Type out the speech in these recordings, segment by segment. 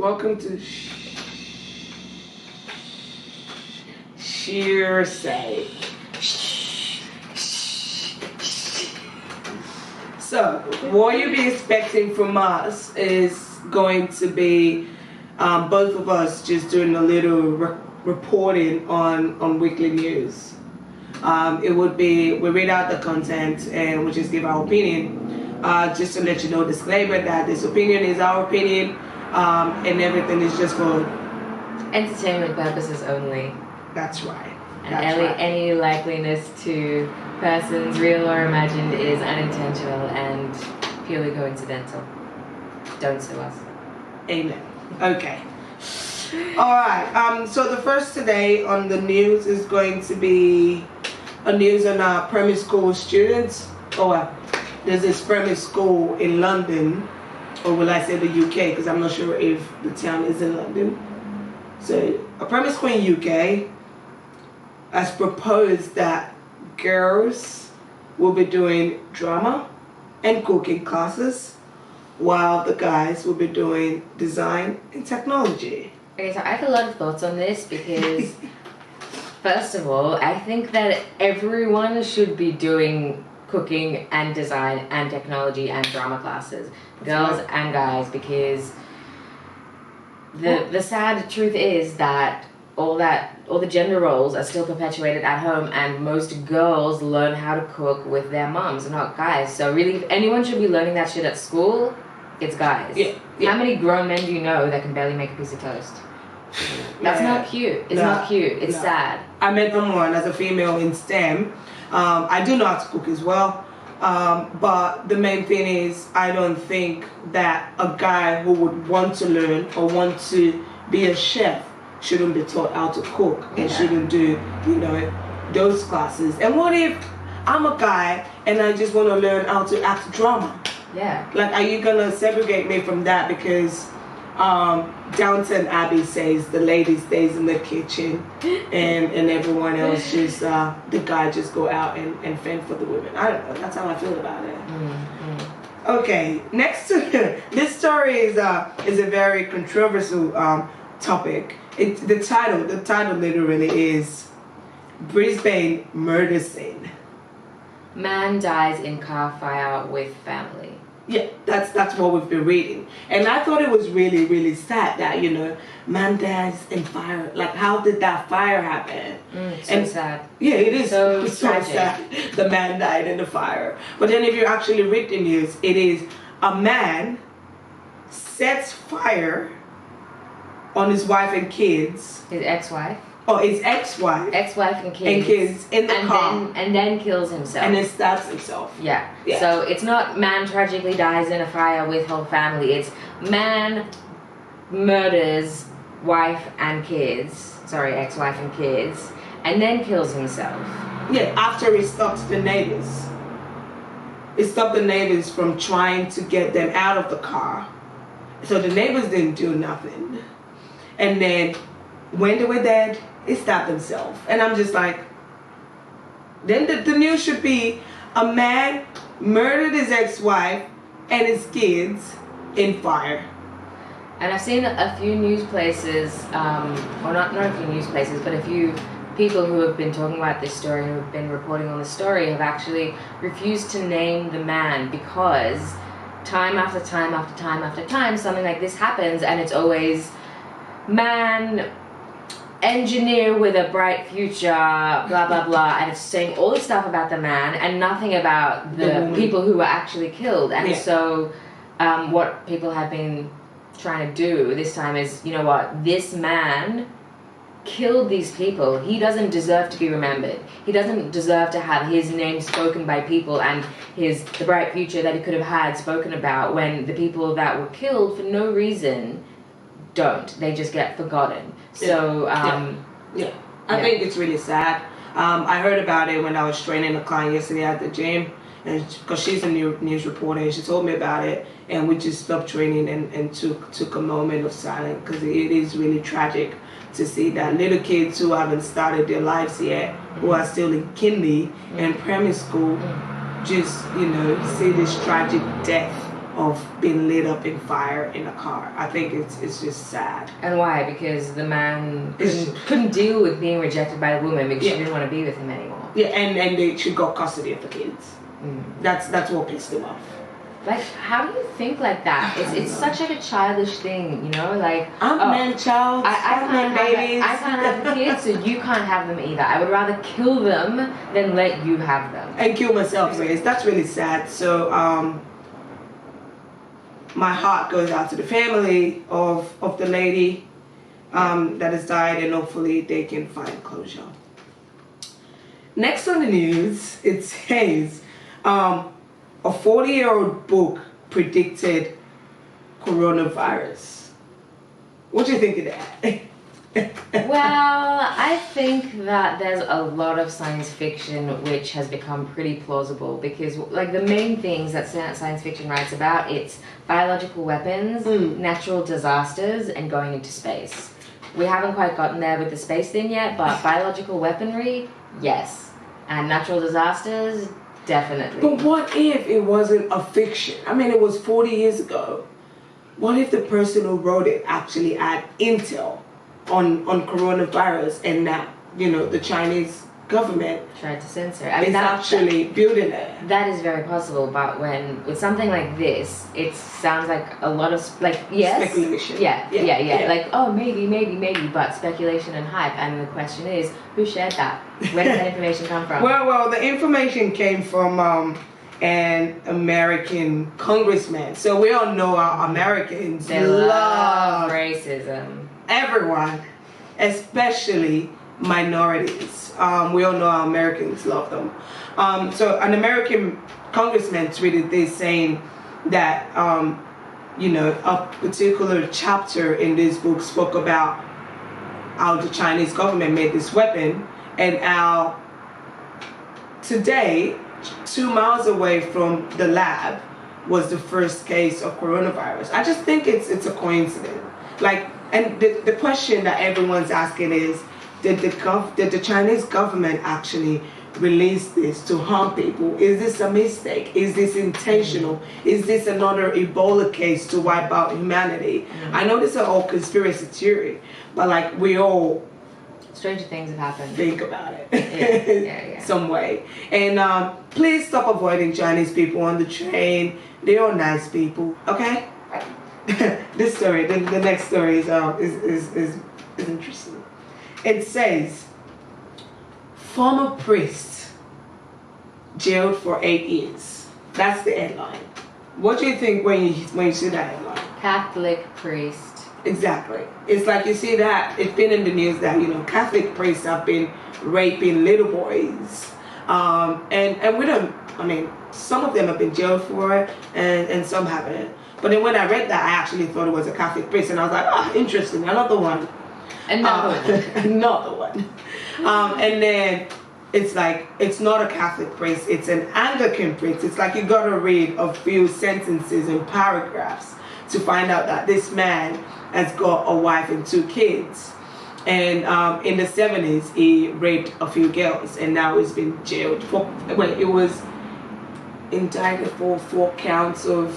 Welcome to sHEARSAY. So, what you'll be expecting from us is going to be both of us just doing a little reporting on weekly news. It would be, we read out the content and we just give our opinion. Just to let you know, disclaimer that this opinion is our opinion. And everything is just for entertainment purposes only. That's right. And any likeliness to persons, real or imagined, is unintentional and purely coincidental. Don't sue us. Amen. Okay. All right. So the first today on the news is going to be a news on our primary school students. There's this primary school in London. Or will I say the UK, because I'm not sure if the town is in London. So a primary school in UK has proposed that girls will be doing drama and cooking classes while the guys will be doing design and technology. Okay, so I have a lot of thoughts on this because first of all, I think that everyone should be doing cooking and design and technology and drama classes, girls and guys, because the sad truth is that all the gender roles are still perpetuated at home, and most girls learn how to cook with their moms, not guys. So really, if anyone should be learning that shit at school, it's guys. Yeah. How many grown men do you know that can barely make a piece of toast? That's not cute. It's not cute. It's sad. I met someone as a female in STEM. I do know how to cook as well, but the main thing is I don't think that a guy who would want to learn or want to be a chef shouldn't be taught how to cook and shouldn't do, those classes. And what if I'm a guy and I just want to learn how to act drama? Yeah. Like, are you gonna segregate me from that because Downton Abbey says the lady stays in the kitchen and everyone else just the guy just go out and fend for the women? I don't know. That's how I feel about it. Mm-hmm. Okay, next this story is a very controversial topic. The title literally is Brisbane murder scene. Man dies in car fire with family. Yeah, that's what we've been reading. And I thought it was really, really sad that, man dies in fire. Like, how did that fire happen? So sad. Yeah, it is so sad. The man died in the fire. But then if you actually read the news, it is a man sets fire on his wife and kids. His ex-wife. Oh, his ex-wife. Ex-wife and kids. And kids in the car. And then kills himself. And then stabs himself. Yeah. So it's not man tragically dies in a fire with whole family. It's man murders wife and kids. Sorry, ex-wife and kids. And then kills himself. Yeah, after he stops the neighbors. He stopped the neighbors from trying to get them out of the car. So the neighbors didn't do nothing. And then when they were dead, he stabbed himself. And I'm just like, then the news should be a man murdered his ex-wife and his kids in fire. And I've seen a few news places, or not a few news places, but a few people who have been talking about this story, who have been reporting on the story, have actually refused to name the man because time after time after time after time, something like this happens, and it's always man, engineer with a bright future, blah blah blah, and it's saying all this stuff about the man and nothing about the people who were actually killed. And so what people have been trying to do this time is, you know what, this man killed these people. He doesn't deserve to be remembered. He doesn't deserve to have his name spoken by people and the bright future that he could have had spoken about, when the people that were killed for no reason don't. They just get forgotten. So I think it's really sad. I heard about it when I was training a client yesterday at the gym, and because she's a news reporter, and she told me about it, and we just stopped training and took a moment of silence, because it is really tragic to see that little kids who haven't started their lives yet, who are still in kindy and primary school, just see this tragic death of being lit up in fire in a car. I think it's just sad. And why? Because the man couldn't deal with being rejected by the woman because she didn't want to be with him anymore. Yeah, and she got custody of the kids. That's what pissed him off. Like, how do you think like that? It's such like a childish thing, you know? Like, I'm man-child. I can't babies. I can't have the kids, so you can't have them either. I would rather kill them than let you have them. And kill myself, so that's really sad. So, my heart goes out to the family of the lady that has died, and hopefully they can find closure. Next on the news, it says a 40-year-old book predicted coronavirus. What do you think of that? Well, I think that there's a lot of science fiction which has become pretty plausible because, like, the main things that science fiction writes about, it's biological weapons, natural disasters, and going into space. We haven't quite gotten there with the space thing yet, but biological weaponry, yes. And natural disasters, definitely. But what if it wasn't a fiction? I mean, it was 40 years ago. What if the person who wrote it actually had intel on coronavirus, and that, you know, the Chinese government tried to censor it? I mean, that's actually building it. That is very possible, but when with something like this, it sounds like a lot of speculation. Yeah. Like, oh, maybe, but speculation and hype. And the question is, who shared that? Where did that information come from? Well, the information came from an American congressman. So we all know our Americans love racism. Everyone, especially minorities. We all know our Americans love them. So an American congressman tweeted this saying that, you know, a particular chapter in this book spoke about how the Chinese government made this weapon, and how today, 2 miles away from the lab, was the first case of coronavirus. I just think it's a coincidence. Like, and the question that everyone's asking is, did the Chinese government actually release this to harm people? Is this a mistake? Is this intentional? Is this another Ebola case to wipe out humanity? I know this are all conspiracy theory, but like, we all stranger things have happened. Think about it. Yeah. Some way. And please stop avoiding Chinese people on the train. They're all nice people. Okay? This story, the next story is interesting. It says, former priest jailed for 8 years. That's the headline. What do you think when you see that headline? Catholic priest. Exactly. It's like, you see that it's been in the news that, you know, Catholic priests have been raping little boys, and we don't. I mean, some of them have been jailed for it, and some haven't. But then when I read that, I actually thought it was a Catholic priest, and I was like, oh, interesting, another one. Another one. And then it's like, it's not a Catholic priest, it's an Anglican priest. It's like you gotta read a few sentences and paragraphs to find out that this man has got a wife and 2 kids. And in the 70s, he raped a few girls, and now he's been jailed for, it was indicted for 4 counts of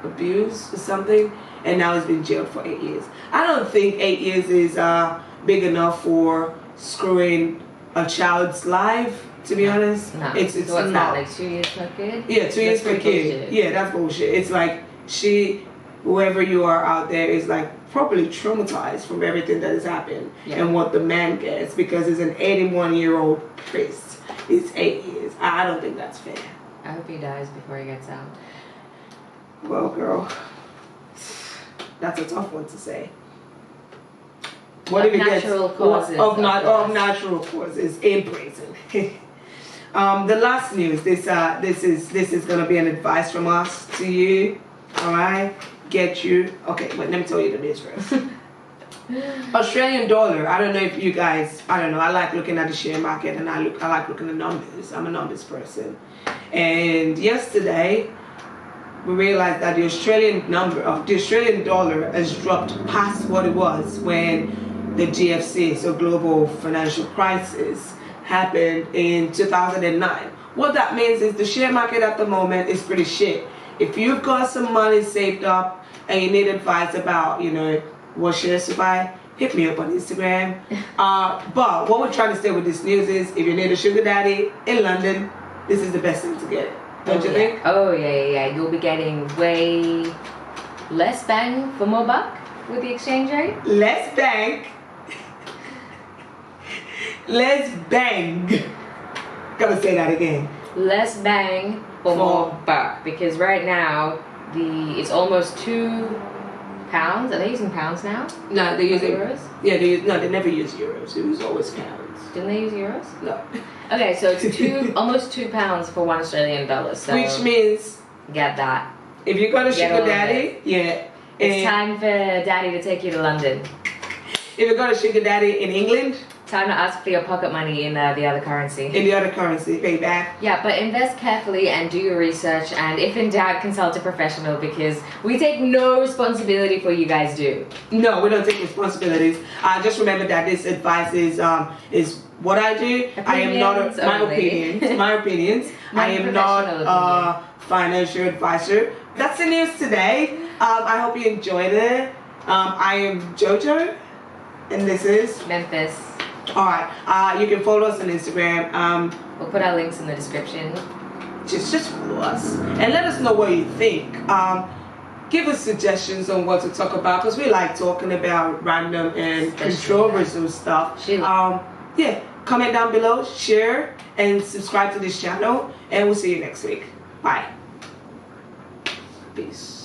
abuse or something, and now he's been jailed for 8 years. I don't think 8 years is big enough for screwing a child's life, to be honest. No. It's so not. Like 2 years per kid? Yeah, 2 years per kid. Bullshit. Yeah, that's bullshit. It's like, whoever you are out there is like properly traumatized from everything that has happened, and what the man gets, because he's an 81-year-old priest. It's 8 years. I don't think that's fair. I hope he dies before he gets out. Well, girl, that's a tough one to say. What if it gets natural causes? of natural causes in prison? The last news. This is gonna be an advice from us to you. All right, okay, wait, let me tell you the news first. Australian dollar. I don't know if you guys, I don't know, I like looking at the share market, and I like looking at numbers. I'm a numbers person. And yesterday we realized that the Australian dollar has dropped past what it was when the GFC, so global financial crisis, happened in 2009. What that means is the share market at the moment is pretty shit. if you've got some money saved up and you need advice about, you know, what shares to buy, hit me up on Instagram. But what we're trying to say with this news is, if you need a sugar daddy in London, this is the best thing to get. Don't you think? Oh yeah. You'll be getting way less bang for more buck with the exchange rate. Less bang. Less bang. Gotta say that again. Less bang for more buck, because right now it's almost £2. Are they using pounds now? No, they use euros. Yeah, they never use euros. It was always pounds. Didn't they use euros? No. Okay, so it's almost £2 for $1 Australian. So which means get that. if you got a sugar daddy, yeah. It's time for daddy to take you to London. If you got a sugar daddy in England, time to ask for your pocket money in the other currency. In the other currency, pay back. Yeah, but invest carefully and do your research, and if in doubt, consult a professional, because we take no responsibility for you guys do. No, we don't take responsibilities. Just remember that this advice is what I do. I am not my opinions. I am not a financial advisor. That's the news today. I hope you enjoyed it. I am Jojo, and this is Memphis. Alright, you can follow us on Instagram. We'll put our links in the description. Just follow us and let us know what you think. Give us suggestions on what to talk about, because we like talking about random and controversial stuff. Yeah, comment down below, share, and subscribe to this channel, and we'll see you next week. Bye. Peace.